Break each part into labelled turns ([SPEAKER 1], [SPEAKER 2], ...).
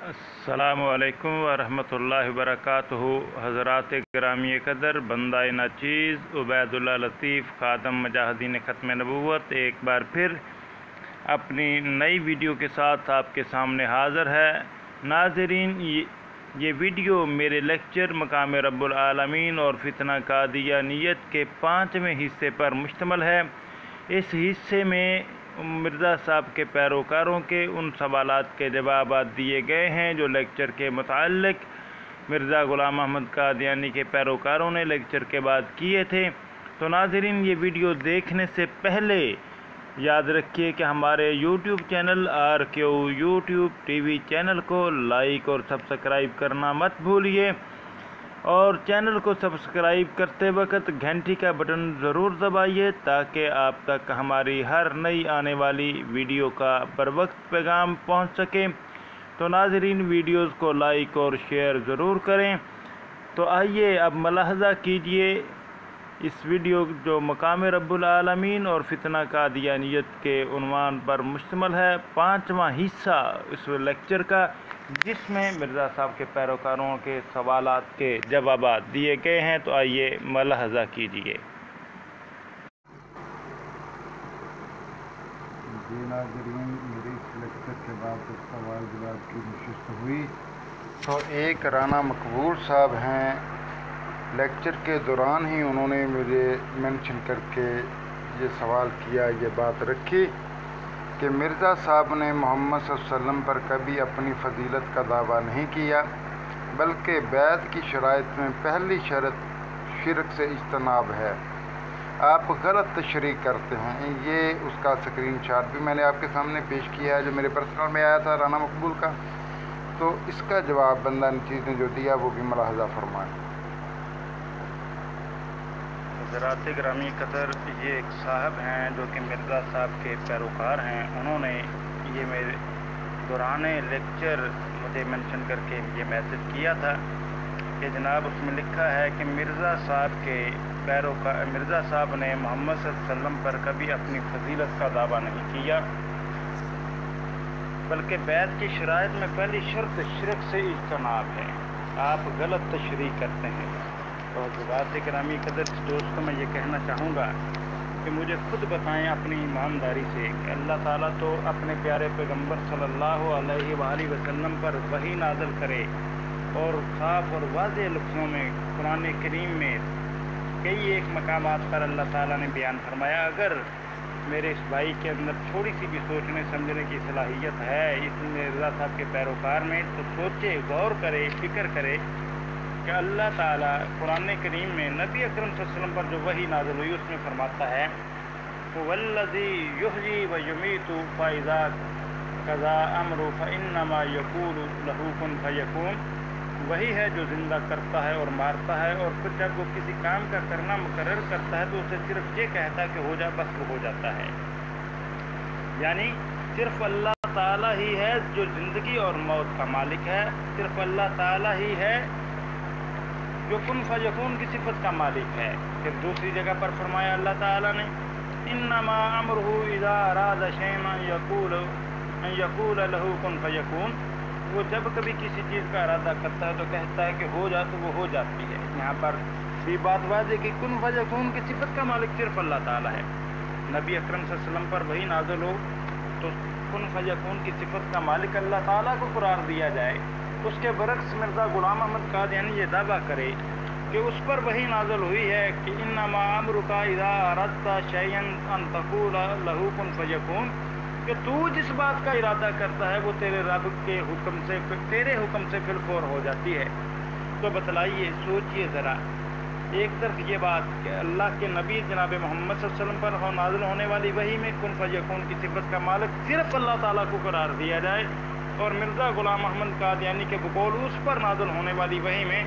[SPEAKER 1] السلام علیکم ورحمۃ اللہ وبرکاتہ۔ حضرات گرامی قدر، بندہ ناچیز عبید اللہ لطیف خادم مجاہدین ختم نبوت ایک بار پھر اپنی نئی ویڈیو کے ساتھ آپ کے سامنے حاضر ہے۔ ناظرین، یہ ویڈیو میرے لیکچر مقام رب العالمین اور فتنہ قادیانیت کے 5ویں حصے پر مشتمل ہے۔ اس حصے میں مرزا صاحب کے پیروکاروں کے ان سوالات کے جوابات دیے گئے ہیں جو لیکچر کے متعلق مرزا غلام احمد قادیانی کے پیروکاروں نے لیکچر کے بعد کیے تھے۔ تو ناظرین، یہ ویڈیو دیکھنے سے پہلے یاد رکھیے کہ ہمارے YouTube channel RQ YouTube TV channel کو لائک اور سبسکرائب کرنا مت بھولیے، اور چینل کو سبسکرائب کرتے وقت گھنٹی کا بٹن ضرور دبائیے تاکہ آپ تک ہماری ہر نئی آنے والی ویڈیو کا بروقت پیغام پہنچ سکے۔ تو ناظرین، ویڈیوز کو لائک اور شیئر ضرور کریں۔ تو آئیے اب ملاحظہ کیجئے، اس ویڈیو جو مقام رب العالمین اور فتنہ قادیانیت کے عنوان پر مشتمل ہے، 5واں حصہ اس لیکچر کا، جس میں مرزا صاحب کے پیروکاروں کے سوالات کے جوابات دیے گئے ہیں۔ تو آئیے ملاحظہ کیجئے۔
[SPEAKER 2] جی ناظرین، میری اس لیکچر کے بعد سوال جواب کی نشست ہوئی تو ایک رانا مقبول صاحب ہیں، لیکچر کے دوران ہی انہوں نے مجھے مینشن کر کے یہ سوال کیا، یہ بات رکھی کہ مرزا صاحب نے محمد صلی اللہ علیہ وسلم پر کبھی اپنی فضیلت کا دعویٰ نہیں کیا، بلکہ بیعت کی شرائط میں پہلی شرط شرک سے اجتناب ہے۔ آپ غلط تشریح کرتے ہیں۔ یہ اس کا اسکرین شاٹ بھی میں نے آپ کے سامنے پیش کیا ہے جو میرے پرسنل میں آیا تھا رانا مقبول کا۔ تو اس کا جواب بندہ نچیز نے جو دیا وہ بھی ملاحظہ فرمائیں۔
[SPEAKER 1] حضرات گرامی قدر، یہ ایک صاحب ہیں جو کہ مرزا صاحب کے پیروکار ہیں۔ انہوں نے یہ میرے دوران لیکچر مجھے منشن کر کے یہ میسج کیا تھا کہ جناب اس میں لکھا ہے کہ مرزا صاحب نے محمد صلی اللہ علیہ وسلم پر کبھی اپنی فضیلت کا دعویٰ نہیں کیا، بلکہ بیعت کی شرائط میں پہلی شرط شرک سے اجتناب ہے۔ آپ غلط تشریح کرتے ہیں۔ تو حضرات گرامی قدر دوستوں، میں یہ کہنا چاہوں گا کہ مجھے خود بتائیں اپنی ایمانداری سے کہ اللہ تعالیٰ تو اپنے پیارے پیغمبر صلی اللہ علیہ وآلہ وسلم پر وحی نازل کرے اور صاف اور واضح لفظوں میں قرآن کریم میں کئی ایک مقامات پر اللہ تعالیٰ نے بیان فرمایا، اگر میرے اس بھائی کے اندر تھوڑی سی بھی سوچنے سمجھنے کی صلاحیت ہے اس مرزا صاحب کے پیروکار میں، تو سوچے، غور کرے، فکر کرے کہ اللہ تعالیٰ قرآن کریم میں نبی اکرم صلی اللہ علیہ وسلم پر جو وحی نازل ہوئی اس میں فرماتا ہے وَالَّذِي يُحْيِي وَيُمِيتُ فَإِذَا قَضَىٰ أَمْرُهُ فَإِنَّمَا يَقُولُ لَهُ كُن فَيَكُونُ، وہی ہے جو زندہ کرتا ہے اور مارتا ہے، اور پھر جب وہ کسی کام کا کرنا مقرر کرتا ہے تو اسے صرف یہ کہتا ہے کہ ہو جا، بس وہ ہو جاتا ہے۔ یعنی صرف اللہ تعالیٰ ہی ہے جو زندگی اور موت کا مالک ہے، صرف اللہ تعالیٰ ہی ہے جو کن فیکون کی صفت کا مالک ہے۔ پھر دوسری جگہ پر فرمایا اللہ تعالیٰ نے انما امرہ اذا اراد شیئا ان یقول لہ کن فیکون، وہ جب کبھی کسی چیز کا ارادہ کرتا ہے تو کہتا ہے کہ ہو جا تو وہ ہو جاتی ہے۔ یہاں پر بھی بات واضح کہ کن فیکون کی صفت کا مالک صرف اللہ تعالیٰ ہے۔ نبی اکرم صلی اللہ علیہ وسلم پر وہی نازل ہو تو کن فیکون کی صفت کا مالک اللہ تعالیٰ کو قرار دیا جائے، اس کے برعکس مرزا غلام احمد قادیانی یہ دعویٰ کرے کہ اس پر وہی نازل ہوئی ہے کہ انما امرک اذا اردت شیئا ان تقول لہ کن فیکون، کہ تو جس بات کا ارادہ کرتا ہے وہ تیرے رب کے حکم سے، تیرے حکم سے بالفور ہو جاتی ہے۔ تو بتلائیے، سوچئے ذرا، ایک طرف یہ بات کہ اللہ کے نبی جناب محمد صلی اللہ علیہ وسلم پر نازل ہونے والی وحی میں کن فیکون کی صفت کا مالک صرف اللہ تعالیٰ کو قرار دیا جائے، اور مرزا غلام احمد قادیانی کے بقول اس پر نازل ہونے والی وحی میں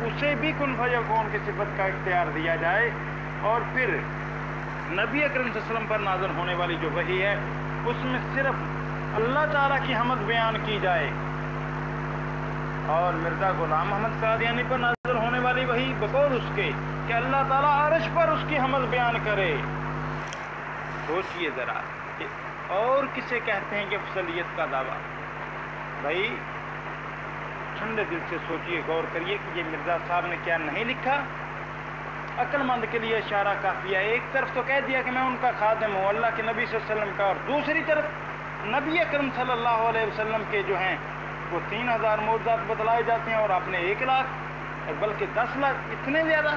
[SPEAKER 1] اسے بھی کن فیکون کی صفت کا اختیار دیا جائے، اور پھر نبی اکرم صلی اللہ علیہ وسلم پر نازل ہونے والی جو وحی ہے اس میں صرف اللہ تعالیٰ کی حمد بیان کی جائے، اور مرزا غلام احمد قادیانی پر نازل ہونے والی وحی بقول اس کے کہ اللہ تعالیٰ عرش پر اس کی حمد بیان کرے۔ سوچئے ذرا، اور کسے کہتے ہیں کہ افضلیت کا دعویٰ؟ بھائی ठंडे दिल से सोचिए, गौर करिए कि ये मिर्ज़ा साहब ने क्या नहीं लिखा। अक्लमंद के लिए इशारा काफ़ी है। एक तरफ तो कह दिया कि मैं उनका खादिम हूँ, अल्लाह के नबी सल्लल्लाहु अलैहि वसल्लम का, और दूसरी तरफ नबी अकरम सल्लल्लाहु अलैहि वसल्लम के जो हैं वो 3000 मौजूदात बतलाए जाते हैं और आपने 1 लाख बल्कि 10 लाख, इतने ज़्यादा।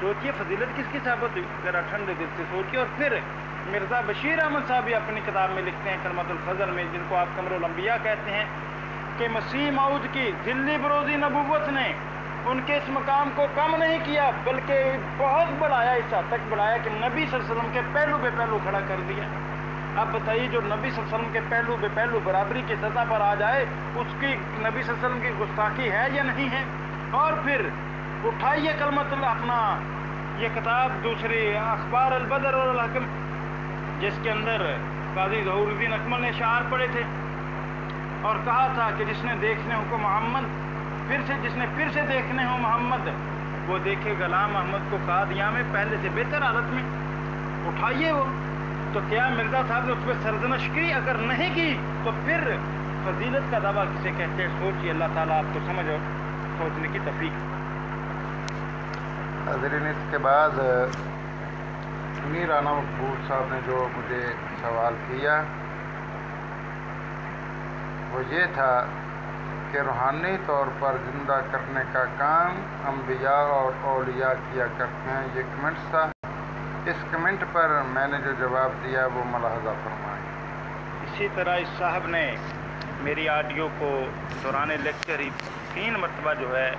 [SPEAKER 1] सोचिए फजीलत किसकी साबित हुई, ज़रा ठंडे दिल से सोचिए। और फिर मिर्ज़ा बशीर अहमद साहब भी अपनी किताब में लिखते हैं कलमतुल फज़ल में, जिनको आप कमरुल अंबिया कहते हैं, कि मसीह मऊद की ज़िल्ली बरोज़ी नबुव्वत ने उनके इस मकाम को कम नहीं किया, बल्कि बहुत बढ़ाया, इस हद तक बढ़ाया कि नबी सल्लल्लाहु अलैहि वसल्लम के पहलू बे पहलू खड़ा कर दिया। अब बताइए, जो नबी सल्लल्लाहु अलैहि वसल्लम के पहलू बे पहलू बराबरी की सतह पर आ जाए, उसकी नबी सल्लल्लाहु अलैहि वसल्लम की गुस्ताखी है या नहीं है? और फिर उठाइए कलमतुल अपना ये किताब दूसरी अखबार अल-बदर और अल-हकम, जिसके अंदर काजी ज़हूरुद्दीन अकमल ने शार पढ़े थे और कहा था कि जिसने देखने हो मोहम्मद जिसने फिर से देखने हो मोहम्मद, वो देखे गुलाम अहमद को कादिया में पहले से बेहतर हालत में। उठाइए वो। तो क्या मिर्ज़ा साहब ने उस पर सरजनश की? अगर नहीं की तो फिर फजीलत का दावा किसे कहते हैं? सोचिए, अल्लाह ताला आपको समझ और सोचने की तौफीक।
[SPEAKER 2] हाज़रीन, इसके बाद मीर राना मकबूल साहब ने जो मुझे सवाल किया वो ये था कि रूहानी तौर पर ज़िंदा करने का काम अंबिया और औलिया किया करते हैं। ये कमेंट्स था। इस कमेंट पर मैंने जो जवाब दिया वो मुलाहज़ा फरमाएं।
[SPEAKER 1] इसी तरह इस साहब ने मेरी ऑडियो को दौरान लेक्चर ही 3 मरतबा जो है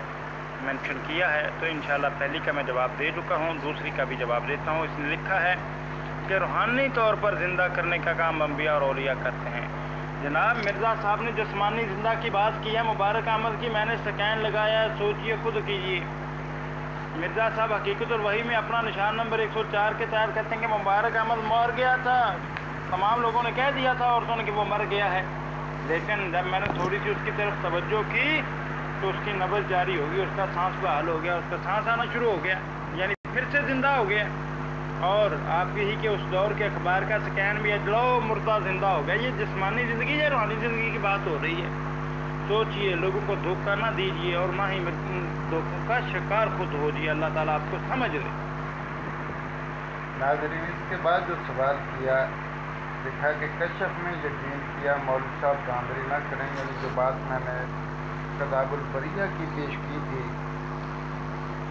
[SPEAKER 1] मेंशन किया है, तो इंशाल्लाह पहली का मैं जवाब दे चुका हूँ, दूसरी का भी जवाब देता हूँ। इसने लिखा है कि रूहानी तौर पर ज़िंदा करने का काम अंबिया और औलिया करते हैं। जनाब, मिर्ज़ा साहब ने जिस्मानी ज़िंदा की बात की है, मुबारक अहमद की मैंने स्कैन लगाया, सोचिए, खुद कीजिए। मिर्ज़ा साहब हकीकतुल वही में अपना निशान नंबर 104 के तहत कहते हैं कि मुबारक अहमद मर गया था। तमाम लोगों ने कह दिया था औरतों ने कि वो मर गया है, लेकिन जब मैंने थोड़ी सी उसकी तरफ तवज्जो की तो उसकी नब्ज़ जारी हो गई, उसका सांस बहाल हो गया, उसका सांस आना शुरू हो गया, यानी फिर से ज़िंदा हो गया। और आप यही के उस दौर के अखबार का स्कैन भी है, लो मुर्दा ज़िंदा हो गया। ये जिस्मानी ज़िंदगी या रूहानी ज़िंदगी की बात हो रही है। सोचिए, लोगों को धोखा ना दीजिए और ना ही धोखों का शिकार खुद हो जाइए। अल्लाह ताला आपको समझ ले।
[SPEAKER 2] नाज़रीन, इसके बाद जो सवाल किया, लिखा कि कशफ में यकीन किया, मौलवी साहब धांधली ना करें, यानी जो बात मैंने किताबुल बरिया की पेश की थी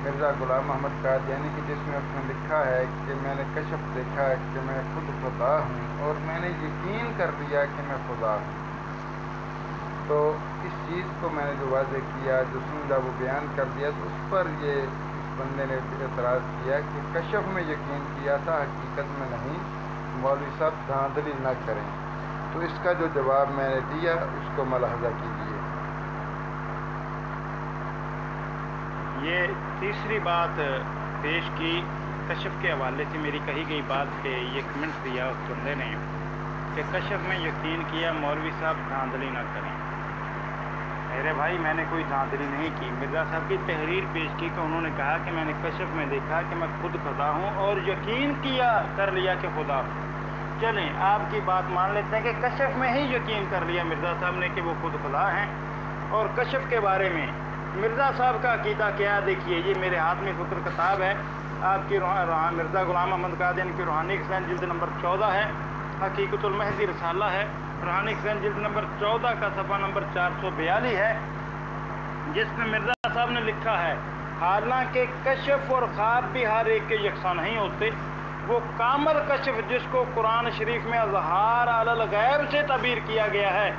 [SPEAKER 2] मिर्ज़ा गुलाम अहमद कादियानी की, जिसमें उसने लिखा है कि मैंने कशफ देखा है कि मैं खुद खुदा हूँ और मैंने यकीन कर लिया कि मैं खुदा हूँ। तो इस चीज़ को मैंने जो वाज़ेह किया, जो समझा वो बयान कर दिया, तो उस पर ये इस बंदे ने एतराज़ किया कि कशफ में यकीन किया था, हकीकत में नहीं। मौलवी साहब धांधली ना करें। तो इसका जो जवाब मैंने दिया उसको मुलाहज़ा कीजिए।
[SPEAKER 1] ये तीसरी बात पेश की कशफ के हवाले से मेरी कही गई बात के ये कमेंट दिया उस बंदे ने कि कशफ में यकीन किया, मौलवी साहब धांधली ना करें। मेरे भाई, मैंने कोई धांधली नहीं की। मिर्ज़ा साहब की तहरीर पेश की कि उन्होंने कहा कि मैंने कशफ में देखा कि मैं खुद खुदा हूँ और यकीन किया, कर लिया कि खुदा हूँ। चलें, आपकी बात मान लेते हैं कि कशफ में ही यकीन कर लिया मिर्ज़ा साहब ने कि वो खुद खुदा हैं। और कशफ के बारे में मिर्ज़ा साहब का अकीदा क्या है, देखिए, ये मेरे हाथ में फुक्र किताब है आपकी मिर्ज़ा गुलाम अहमद कादियानी की रूहानी हुसैन जिल्द नंबर 14 है, हकीकतुल महदी रसाला है, रूहानी हुसैन जिल्द नंबर 14 का सफ़ा नंबर 442 है, जिसमें मिर्ज़ा साहब ने लिखा है, हालांकि कशफ और ख्वाब भी हर एक के यकसा नहीं होते, वो कामल कशफ जिसको कुरान शरीफ में अज़हार अलल गैब से तबीर किया गया है,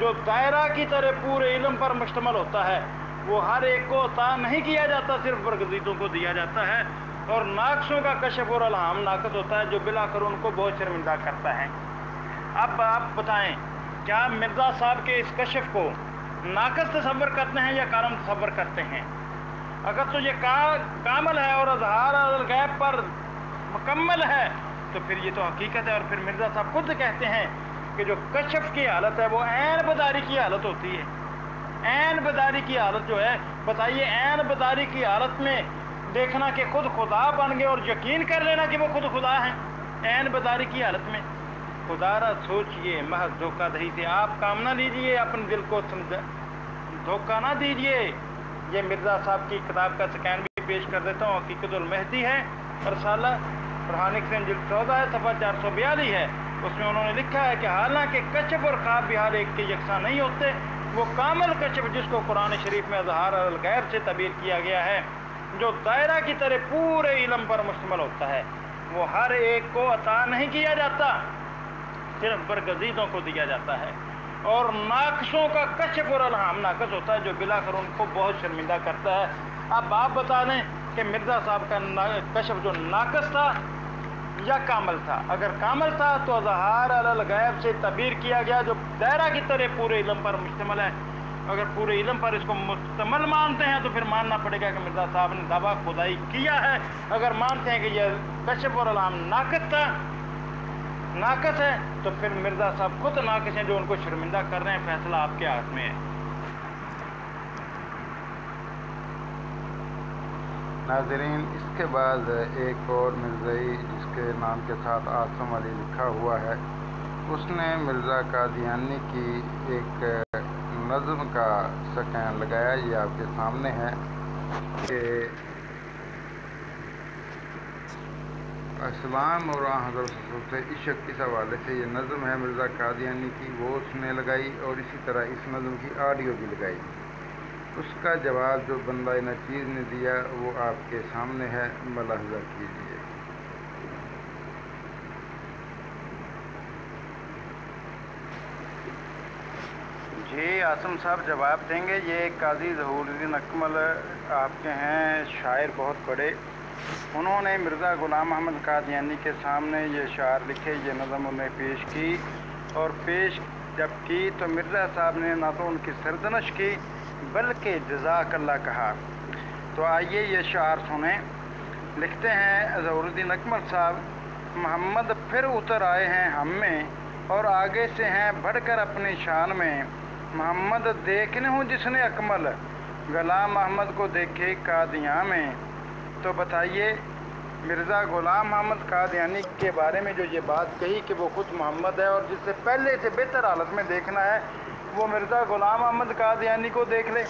[SPEAKER 1] जो दायरा की तरह पूरे इल्म पर मुश्तमल होता है, वो हर एक को अता नहीं किया जाता, सिर्फ बरगज़ीदों को दिया जाता है। और नाक़सों का कशफ और अलहाम नाक़स होता है, जो बिलाकर उनको बहुत शर्मिंदा करता है। अब आप बताएं, क्या मिर्ज़ा साहब के इस कशफ को नाक़स तसव्वुर करते हैं या कारम तसव्वुर करते हैं? अगर तो ये कामल है और अज़हार अल गैब पर मुकम्मल है तो फिर ये तो हकीकत है। और फिर मिर्ज़ा साहब खुद कहते हैं कि जो कशफ की हालत है वो ऐन बदारी की हालत होती है। ऐन बदारी की हालत जो है, बताइए, ऐन बदारी की हालत में देखना कि खुद खुदा बन गए और यकीन कर लेना कि वो खुद खुदा हैं, ऐन बदारी की हालत में। खुदारा सोचिए, महज धोखाधड़ी से आप काम ना लीजिए, अपने दिल को धोखा ना दीजिए। ये मिर्ज़ा साहब की किताब का स्कैन भी पेश कर देता हूँ। हकीकतुल मेहदी है, रसाला फरहानिक से जिल्द 14 है, सफ़ा 442 है। उसमें उन्होंने लिखा है कि हालांकि कश्फ और ख्वाब भी हर एक के यकसा नहीं होते, वो कामल कश्फ जिसको कुरान शरीफ में अज़हार अल गैब से तबीर किया गया है, जो दायरा की तरह पूरे इल्म पर मुश्तमिल होता है, वो हर एक को अता नहीं किया जाता, सिर्फ बरगज़ीदों को दिया जाता है। और नाकसों का कश्फ और अलहाम नाकस होता है, जो बिलाकर उनको बहुत शर्मिंदा करता है। अब आप बता दें कि मिर्ज़ा साहब का कश्फ जो नाकस था या कामल था। अगर कामल था तो अज़हार अल गैब से तबीर किया गया, जो दायरा की तरह पूरे इल्म पर मुश्तमिल है। अगर पूरे इल्म पर इसको मुश्तमिल मानते हैं तो फिर मानना पड़ेगा कि मिर्ज़ा साहब ने दावा खुदाई किया है। अगर मानते हैं कि यह कश्फ और अलहाम नाकस है तो फिर मिर्ज़ा साहब खुद नाकस हैं, जो उनको शर्मिंदा कर रहे हैं। फैसला आपके हाथ में है।
[SPEAKER 2] नाज़रीन, इसके बाद एक और मिर्ज़ाई जिसके नाम के साथ आसम अली लिखा हुआ है, उसने मिर्ज़ा कादियानी की एक नज़्म का स्कैन लगाया। ये आपके सामने है कि इस्लाम और हज़रत से इश्क इस हवाले से ये नज़्म है मिर्ज़ा कादियानी की, वो उसने लगाई और इसी तरह इस नज़्म की ऑडियो भी लगाई। उसका जवाब जो बंदा नचीज़ ने दिया वो आपके सामने है, मुलाहज़ा कीजिए।
[SPEAKER 1] जी, आसम साहब जवाब देंगे। ये काजी ज़हूरुद्दीन अकमल आपके हैं, शायर बहुत बड़े। उन्होंने मिर्ज़ा ग़ुलाम अहमद कादियानी के सामने ये शार लिखे, ये नज़म उन्हें पेश की। और पेश जब की तो मिर्ज़ा साहब ने ना तो उनकी सरदनश की बल्कि जज़ाकल्लाह कहा। तो आइए ये शार सुने। लिखते हैं ज़हूरुद्दीन अकमल साहब, मोहम्मद फिर उतर आए हैं हम में और आगे से हैं बढ़कर अपनी शान में। मोहम्मद देखने हूँ जिसने अकमल, ग़ुलाम अहमद को देखे कादियाँ में। तो बताइए, मिर्ज़ा ग़ुलाम अहमद कादियानी के बारे में जो ये बात कही कि वो खुद मोहम्मद है और जिससे पहले से बेहतर हालत में देखना है वो मिर्ज़ा ग़ुलाम अहमद कादियानी को देख ले।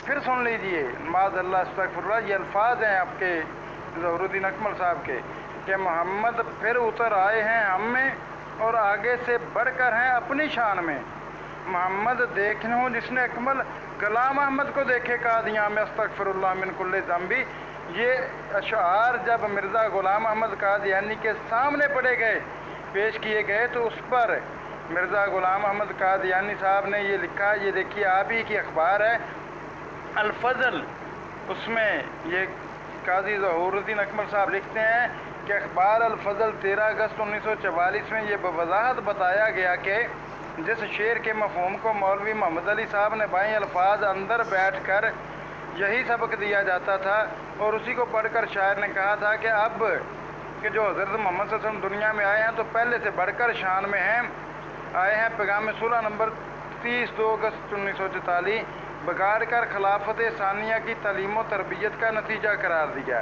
[SPEAKER 1] फिर सुन लीजिए, माज़अल्लाह अस्तग़फिरुल्लाह, ये अल्फाज हैं आपके ज़हूरुद्दीन अकमल साहब के कि मोहम्मद फिर उतर आए हैं हम में और आगे से बढ़कर हैं अपनी शान में। मोहम्मद देखने हूँ जिसने अकमल, ग़ुलाम अहमद को देखे कादियाँ में, अस्तग़फिरुल्लाह मिन कुल्लि ज़ंबी। ये अशआर जब मिर्ज़ा ग़ुलाम अहमद कादियानी के सामने पढ़े गए, पेश किए गए, तो उस पर मिर्ज़ा ग़ुलाम अहमद कादियानी साहब ने ये लिखा। ये देखिए, आप ही की अखबार है अल-फज़ल, उसमें ये काजी ज़हूरुद्दीन अकमल साहब लिखते हैं कि अखबार अल-फज़ल 13 अगस्त 1944 में ये बवज़ाहत बताया गया कि जिस शेर के मफ़हूम को मौलवी मोहम्मद अली साहब ने बाई अल्फाज अंदर बैठ कर यही सबक दिया जाता था, और उसी को पढ़कर शायर ने कहा था कि अब कि जो हज़रत मोहम्मद सल्लल्लाहु अलैहि वसल्लम दुनिया में आए हैं तो पहले से बढ़कर शान में हैं। आए हैं पैगाम सुलह नंबर 30 2 अगस्त 1944, बिगाड़ कर खिलाफत सानिया की तालीम व तरबियत का नतीजा करार दिया।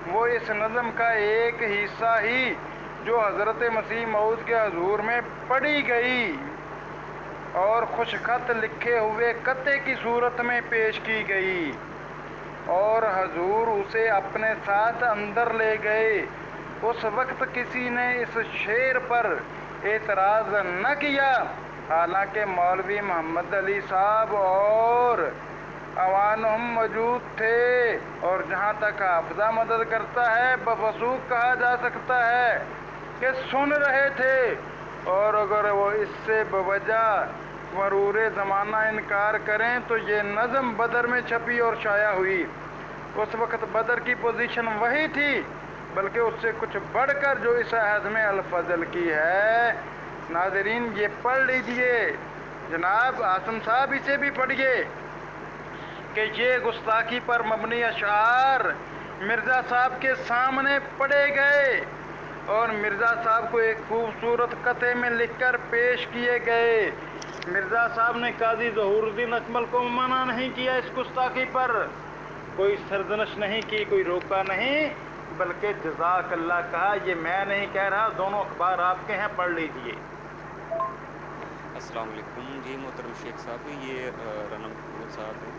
[SPEAKER 1] वो इस नज़म का एक हिस्सा ही जो हज़रत मसीह मऊद के हजूर में पढ़ी गई और खुशखत लिखे हुए कत्ते की सूरत में पेश की गई, और हजूर उसे अपने साथ अंदर ले गए। उस वक्त किसी ने इस शेर पर एतराज़ न किया, हालांकि मौलवी मोहम्मद अली साहब और अवानुम मौजूद थे, और जहाँ तक हाफ़िज़ा मदद करता है बफसूक कहा जा सकता है कि सुन रहे थे। और अगर वो इससे बवजह मरूर ज़माना इनकार करें तो ये नज़म बदर में छपी और शाया हुई। उस वक्त बदर की पोजीशन वही थी, बल्कि उससे कुछ बढ़कर जो इस अहद में अल-फज़ल की है। नाज़रीन, ये पढ़ लीजिए। जनाब आसम साहब इसे भी पढ़िए कि ये गुस्ताखी पर मबनी अशार मिर्ज़ा साहब के सामने पढ़े गए और मिर्ज़ा साहब को एक खूबसूरत कते में लिखकर पेश किए गए। मिर्ज़ा साहब ने काजी ज़हूरुद्दीन अकमल को मना नहीं किया, इस गुस्ताखी पर कोई सरजनश नहीं की, कोई रोका नहीं, बल्कि जज़ाकल्लाह कहा। ये मैं नहीं कह रहा, दोनों अखबार आपके हैं, पढ़ लीजिए।
[SPEAKER 3] السلام علیکم جی محترم شیخ صاحب، یہ رانا مقبول صاحب ہیں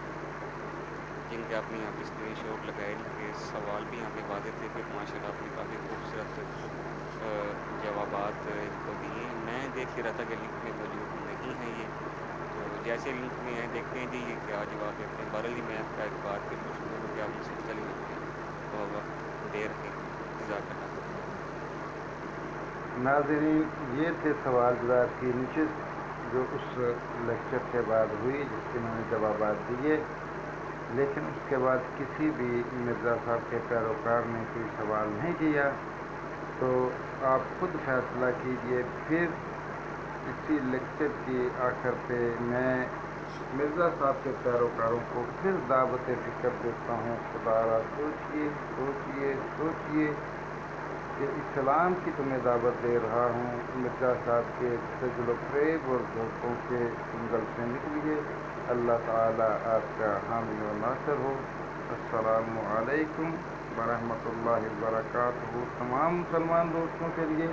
[SPEAKER 3] جن کے آپ نے یہاں پہ اسکرین شاٹ لگائے، ان کے سوال بھی یہاں پہ واضح تھے، پھر ماشاء اللہ آپ نے کافی خوبصورت جوابات ان کو دیے. میں دیکھ ہی رہا تھا کہ لنک میں موجود نہیں ہے یہ، تو جیسے لنک میں ہیں دیکھتے ہیں جی یہ کیا جواب دیتے ہیں. بہرحال میں آپ کا ایک بار پھر کوشش کروں کہ آپ مسلسل یہاں پہ وقت دے رہیں. جزاک اللہ.
[SPEAKER 2] ناظرین، یہ تھے سوال جواب کی نشست جو اس لیکچر کے بعد ہوئی جس کے میں نے جوابات دیے، لیکن اس کے بعد کسی بھی مرزا صاحب کے پیروکار نے کوئی سوال نہیں کیا. تو آپ خود فیصلہ کیجئے. پھر اسی لیکچر کی آخر پہ میں مرزا صاحب کے پیروکاروں کو پھر دعوت فکر دیتا ہوں. خدا را سوچئے سوچئے سوچئے کہ اسلام کی تو میں دعوت دے رہا ہوں، مرزا صاحب کے سجل و فریب اور دھوکوں کے چنگل سے نکلیے. اللہ تعالیٰ آپ کا حامی و ناصر ہو. السلام علیکم ورحمۃ اللہ وبرکاتہ. تمام مسلمان دوستوں کے لیے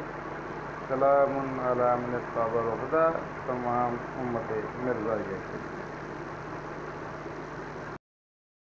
[SPEAKER 2] سلام علی من اتبع الہدی، تمام امت مرزائیہ کے لیے.